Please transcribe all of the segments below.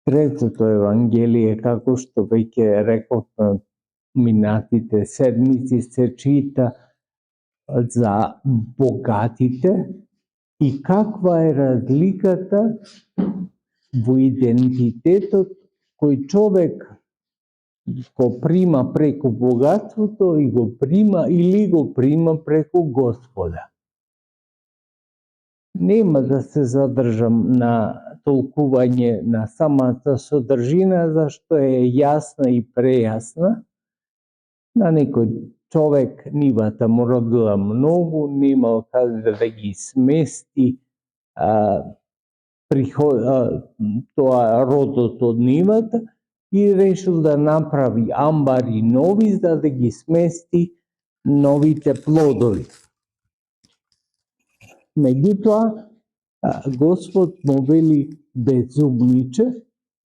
Третото Евангелие, како што веќе реков на минатите седмици, се чита за богатите и каква е разликата во идентитетот кој човек го прима преку богатството и го прима или го прима преку Господа. Нема да се задржам на толкување на самата содржина, зашто е јасна и прејасна. На некој човек нивата му родила многу, немал каде да ги смести тоа родот од нивата и решил да направи амбари нови за да ги смести новите плодови. Меѓутоа, Господ му вели: безумниче,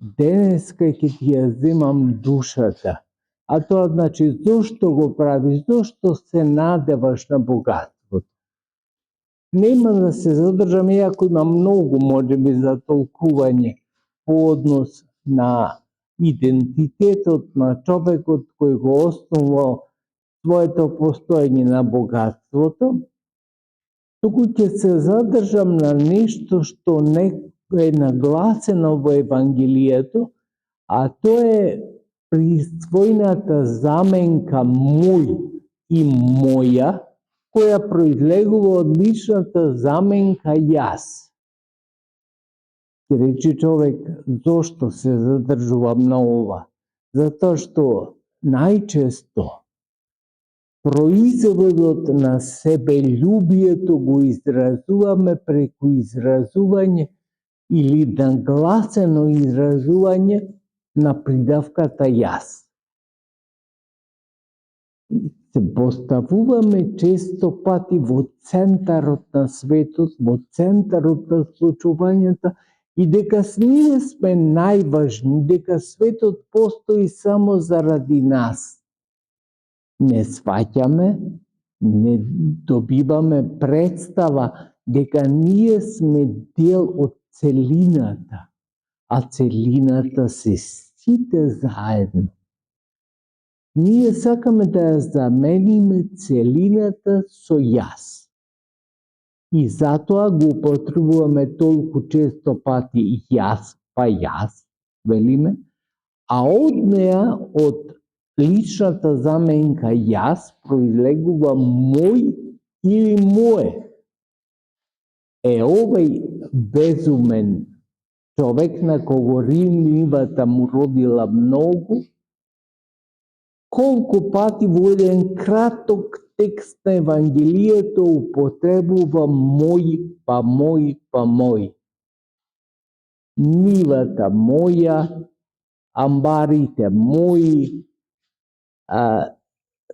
денеска ќе ти ја земам душата. А тоа значи, зошто го правиш, зошто се надеваш на богатството? Нема да се задржам, иако има многу можеби за толкување по однос на идентитетот на човекот кој го основал своето постоење на богатството, туку ќе се задржам на нешто што не е нагласено во Евангелието, а тоа е присвојната заменка мој и моја, која произлегува од личната заменка јас. Ке рече човек, зошто се задржувам на ова? Затоа што најчесто производот на себељубието го изразуваме преку изразување или нагласено изразување на придавката јас. Се поставуваме често пати во центарот на светот, во центарот на случувањата и дека ние сме најважни, дека светот постои само заради нас. Не сваќаме, не добиваме представа дека ние сме дел од целината, а целината се сите заедно. Ние сакаме да ја замениме целината со јас. И затоа го употребуваме толку често пати јас, па јас, велиме, а од неа, од личната заменка јас, произлегува мој или мое. Овај безумен човек на кого нивата му родила многу, колку пати во еден краток текст на Евангелието употребува мој, па мој, па мој. Нивата моја, амбарите мои,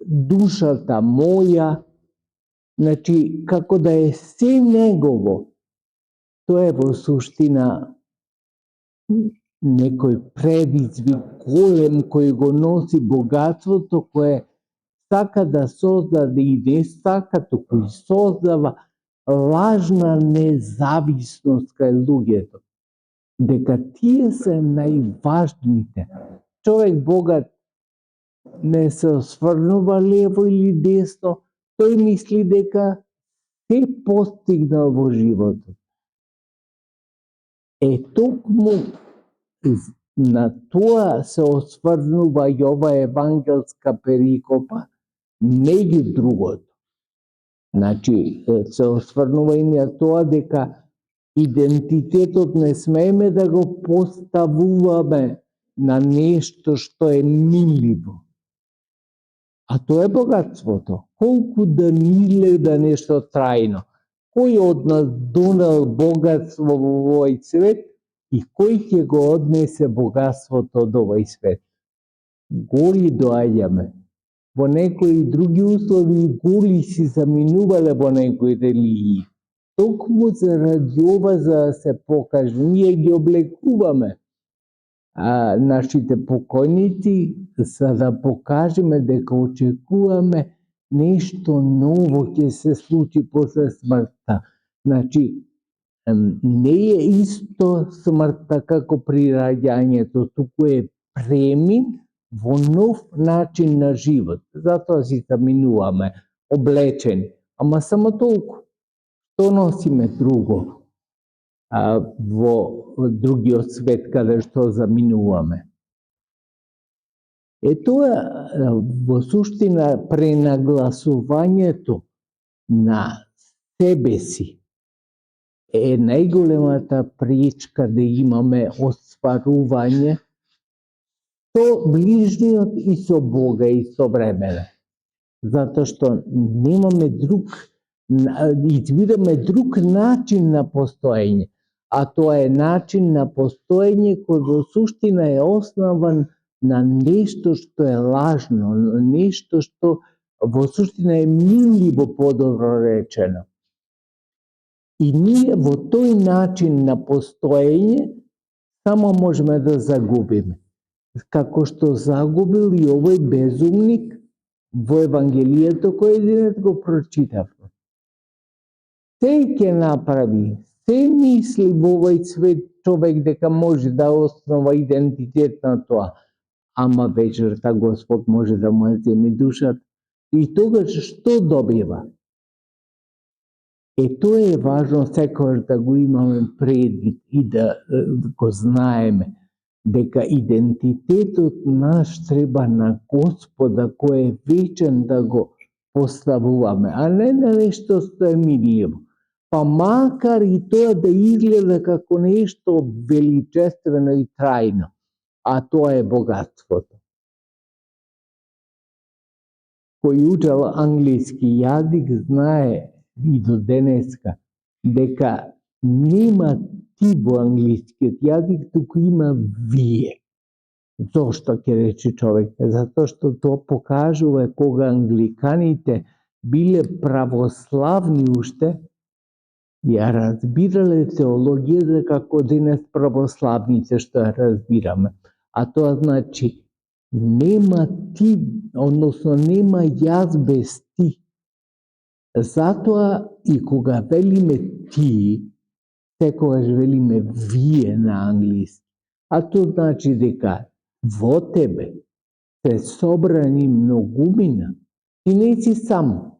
душата моја, значи како да е се негово. Тоа е во суштина некој предизвик голем кој го носи богатството, кое сака да создаде и не сака, туку и создава лажна независност кај луѓето. Дека тие се најважните. Човек богат не се осврнува лево или десно, тој мисли дека се постигнал во животот. Токму на тоа се осврнува и ова евангелска перикопа, меѓу другото. Значи, се осврнува и на тоа дека идентитетот не смееме да го поставуваме на нешто што е минливо. А тоа е богатството. Колку да ни да нешто трајно. Кој од нас донел богатство во овој свет и кој ќе го однесе богатството од овој свет? Голи доаѓаме. Во некои други услови голи си заминувале во некои религии. Токму заради ова, за да се покаже, ние ги облекуваме нашите покојници, за да покажеме дека очекуваме нешто ново ќе се случи после смртта. Значи, не е исто смртта како при раѓањето, туку е премин во нов начин на живот. Затоа си заминуваме облечени, ама само толку. Што носиме друго во другиот свет каде што заминуваме? Тоа во суштина пренагласувањето на себе си е најголемата пречка да имаме остварување со ближниот и со Бога истовремено. Затоа што немаме избираме друг начин на постоење, а тоа е начин на постоење кој во суштина е основан на нешто што е лажно, нешто што во суштина е минливо, подобро речено. И ние во тој начин на постоење само можеме да загубиме. Како што загубил и овој безумник во Евангелието кој денес го прочитавме. Се ќе направи, се мисли во овој свет човек дека може да основа идентитет на тоа, ама вечерта Господ може да му земи душата. И тогаш што добива? Тоа е важно секогаш да го имаме предвид и да го знаеме, дека идентитетот наш треба на Господа кој е вечен да го поставуваме, а не на нешто што е минливо. Па макар и тоа да изгледа како нешто величествено и трајно, а тоа е богатството. Кој учел англиски јазик знае и до денеска дека нема ти во англискиот јазик, туку има вие. Зошто ќе рече човек? Затоа што тоа покажува кога англиканите биле православни уште, ја разбирале теологијата како денес православните што ја разбираме. А тоа значи нема ти, односно нема јас без ти. Затоа и кога велиме ти, секогаш велиме вие на англиски. А тоа значи дека во тебе се собрани многумина. Ти не си сам.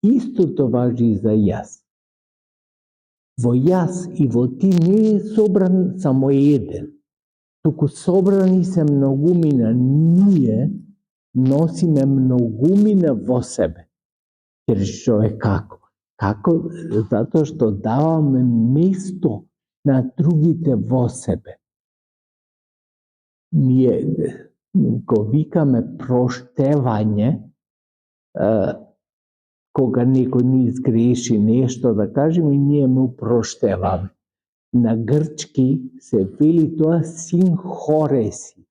Истото важи и за јас. Во јас и во ти не е собран само еден, туку собрани се многумина. Ние носиме многумина во себе. Ќе рече човек како? Како? Затоа што даваме место на другите во себе. Ние го викаме проштевање, кога некој ни изгреши нешто, да кажеме, и ние му проштеваме. На грчки се вели тоа синхореси.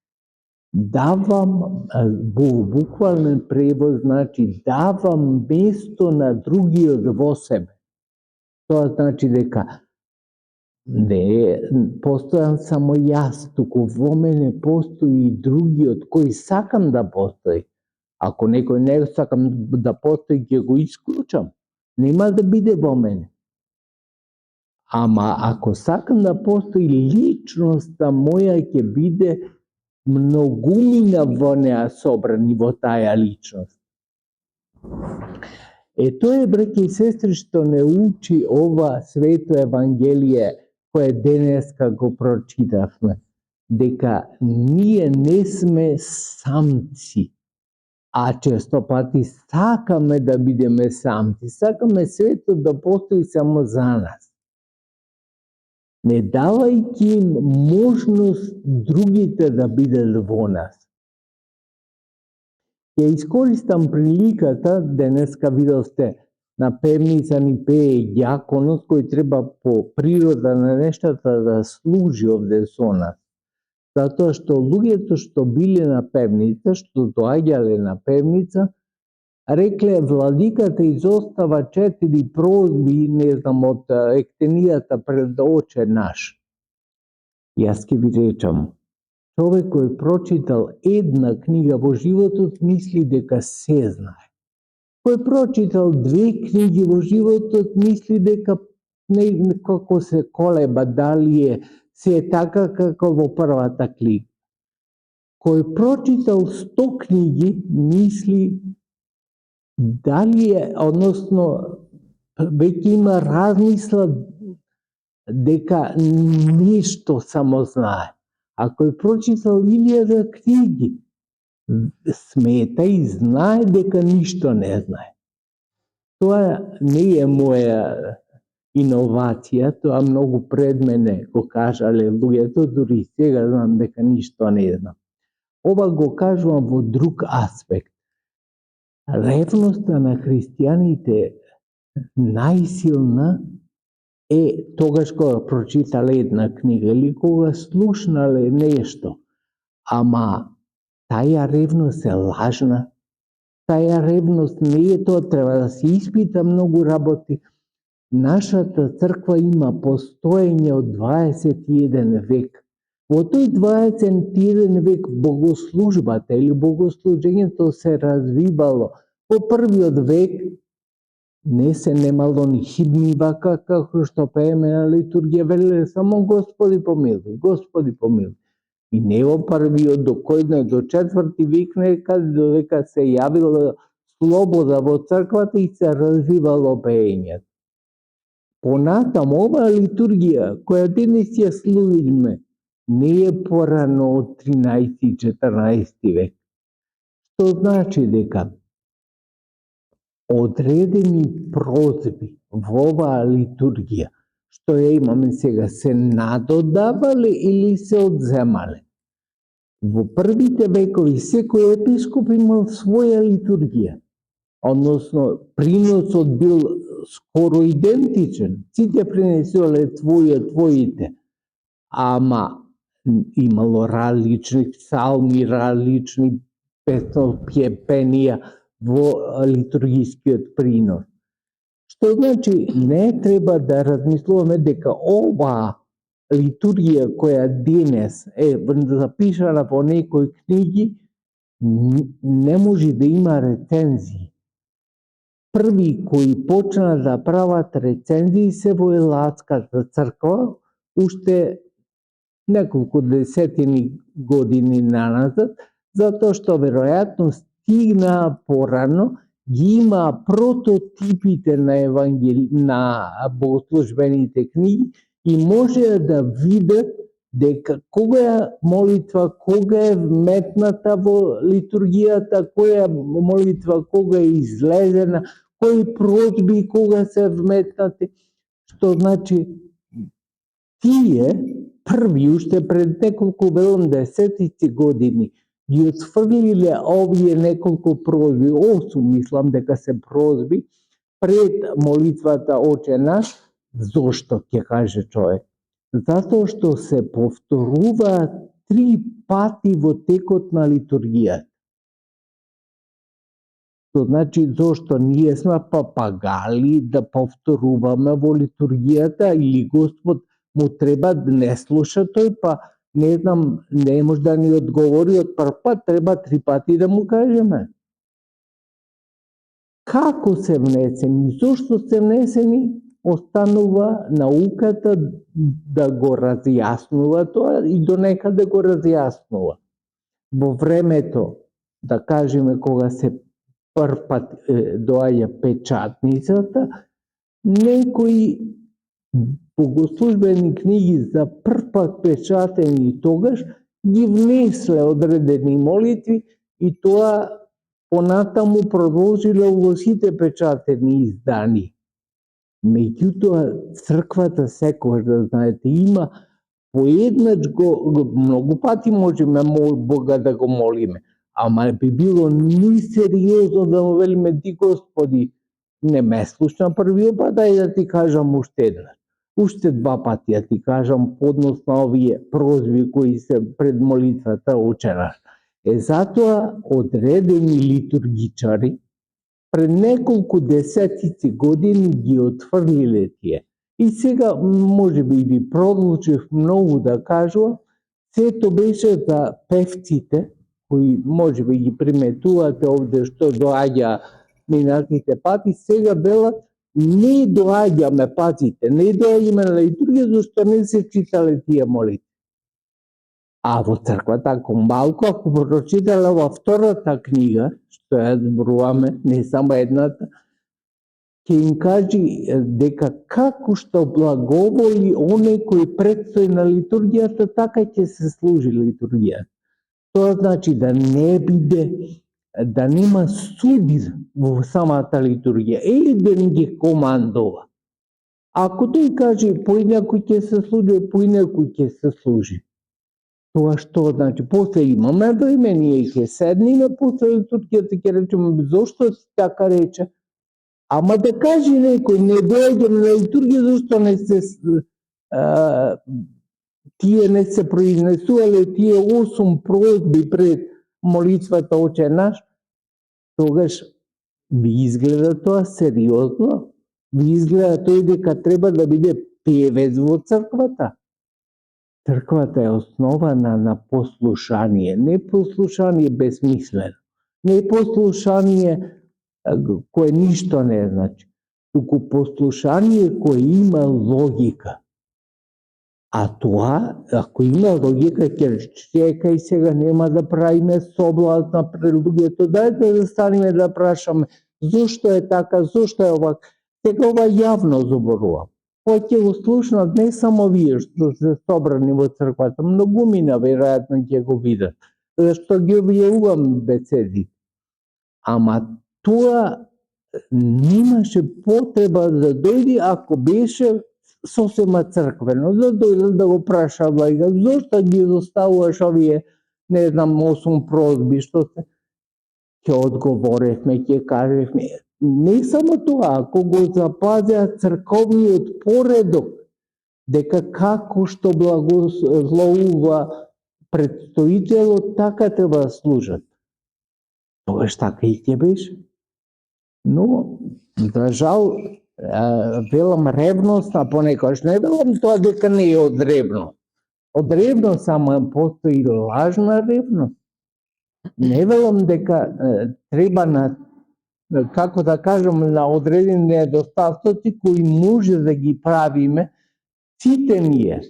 Давам, во буквален превод значи давам место на другиот во себе. Тоа значи дека не постојам само јас, туку во мене постои и другиот кој сакам да постои. Ако некој не сакам да постои, ќе го исклучам. Нема да биде во мене. Ама ако сакам да постои, личноста моја ќе биде многумина во неа собрани во таја личност. Тоа е, браќи и сестри, што не учи ова свето Евангелие кое денеска го прочитавме, дека ние не сме самци, а често пати сакаме да бидеме самци, сакаме светот да постои само за нас, не давајќи им можност другите да бидат во нас. Ќе искористам приликата, денеска видовте на певница ни пее ѓаконот кој треба по природа на нештата да служи овде со нас. Затоа што луѓето што биле на певница, што доаѓале на певница, рекле владиката изостава 4 прозби, не знам, од ектенијата пред Оче наш. Јас ќе ви речам, човек кој прочитал една книга во животот мисли дека се знае. Кој прочитал 2 книги во животот мисли дека некако се колеба дали се така како во првата книга. Кој прочитал 100 книги, мисли дали односно веќе има размисла дека нешто само знае. А кој прочитал 1000 книги, смета и знае дека ништо не знае. Тоа не е моја иновација, тоа многу пред мене го кажале луѓето, дури сега знам дека ништо не знам. Ова го кажувам во друг аспект. Ревноста на христијаните најсилна е тогаш кога прочитале една книга или кога слушнале нешто. Ама таја ревност е лажна. Таја ревност не е тоа, треба да се испита многу работи. Нашата црква има постоење од 21 век. Во тој 21 век богослужбата или богослужењето се развивало. Во првиот век не се немало ни химни вака како што пееме на литургија, велеле само Господи помилуј, Господи помилуј. И не во првиот, до кој до 4 век некаде додека се јавила слобода во црквата и се развивало пеењето. Понатаму оваа литургија која денес ја служиме не е порано од 13-14 век. Што значи дека одредени прозби во оваа литургија, што ја имаме сега, се надодавале или се одземале. Во првите векови секој епископ имал своја литургија, односно приносот бил скоро идентичен. Сите принесувале твоите, ама имало различни псалми, различни пенија во литургискиот принос. Што значи не треба да размислуваме дека оваа литургија која денес е запишана во некои книги не може да има рецензии. Први кои почна да прават рецензии се во Елатската црква, уште неколку десетини години наназад, затоа што веројатно стигнаа порано, ги има прототипите на богослужбените книги и може да видат дека кога е молитва, кога е вметната во литургијата, која молитва кога е излезена, кои просби кога се вметнати, што значи тие први уште пред неколку десетици години ги отфрлиле овие неколку прозби, 8 мислам дека се прозби, пред молитвата Оче наш. Зошто, ќе каже човек? Затоа што се повторуваат 3 пати во текот на литургијата. Тоа значи зошто ние сме папагали да повторуваме во литургијата или Господ му треба да не слуша тој, па не знам, не може да ни одговори од прв пат, треба 3 пати да му кажеме. Како се внесени, зошто се внесени, останува науката да го разјаснува тоа и до некаде го разјаснува. Во времето, да кажеме, кога се прв пат доаѓа печатницата, некои богослужбени книги за прв пат печатени тогаш ги внесле одредени молитви и тоа понатаму продолжиле во сите печатени издани. Меѓутоа, црквата секогаш, да знаете, има поеднач многу пати можеме Бога да го молиме, ама би било несериозно да му велиме ти Господи, не ме слушна првиот пат, дај да ти кажам уште еднаш. Уште 2 пати ја ти кажам поднос на овие прозби кои се пред молитвата Оче наш. Затоа одредени литургичари пред неколку десетици години ги отфрлиле тие. И сега, може би ви продлучив многу да кажувам, сето беше за певците, кои може би ги приметувате овде што доаѓа минатите пати, сега велат не доаѓаме, пазите, не доаѓаме на литургија зашто не се читале тие молитви. А во црквата, ако прочитале во втората книга, што ја зборуваме, не само едната, ќе им кажи дека како што благоволи оној кој предстои на литургијата, така ќе се служи литургијата. Тоа значи да не биде, да нема суди во самата литургија, еден ги командува. Ако тој каже поинаку ќе се служи, поинаку ќе се служи. Тоа што значи, после имаме време, ние ќе седниме после литургијата, ќе речеме зошто така рече. Ама да каже некој, не доаѓам на литургија зашто не се тие не се произнесувале тие 8 просби пред молитвата Оче наш, тогаш ви изгледа тоа сериозно, ви изгледа тој дека треба да биде певец во црквата. Црквата е основана на послушание, не послушание безсмислено, не послушание кое ништо не значи, туку послушание кое има логика. А тоа, ако има логика, ќе чекај сега нема да правиме соблазна пред луѓето, дајте да станеме да прашаме зошто е така, зошто е овак. Сега ова јавно зборувам. Тоа ќе го слушнат не само вие што се собрани во црквата, многумина веројатно ќе го видат, зашто ги објавувам беседи. Ама тоа немаше потреба да дојде ако беше сосема црквено, да дојдат да го праша лајга, зошто ги доставуваш овие, не знам, 8 просби, што се, ќе одговоревме, ќе кажевме. Не само тоа, ако го запазеа црковниот поредок, дека како што благословува предстоителот, така треба да служат. Тогаш така и ќе беше. Но, за жал, велам ревност, а понекогаш не велам тоа дека не е од ревност. Од ревност, само постои лажна ревност. Не велам дека треба на, како да кажам, на одредени недостатоци кои може да ги правиме сите ние.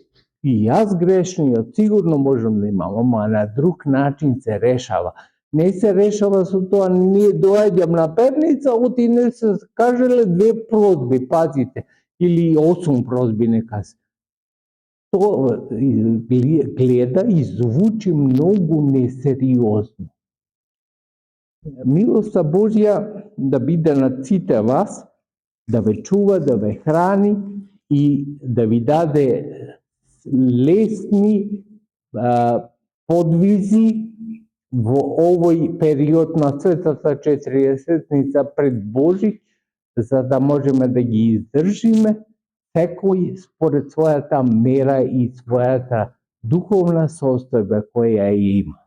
И јас грешниот сигурно можам да имам, ама на друг начин се решава. Не се решава со тоа, ние доаѓам на перница, оти не се кажеле 2 просби, пазите, или 8 просби нека се. Тоа гледа и звучи многу несериозно. Милоста Божја да биде над сите вас, да ве чува, да ве храни и да ви даде лесни подвизи во овој период на Светата Четириесетница пред Божик, за да можеме да ги издржиме, секој според својата мера и својата духовна состојба која ја има.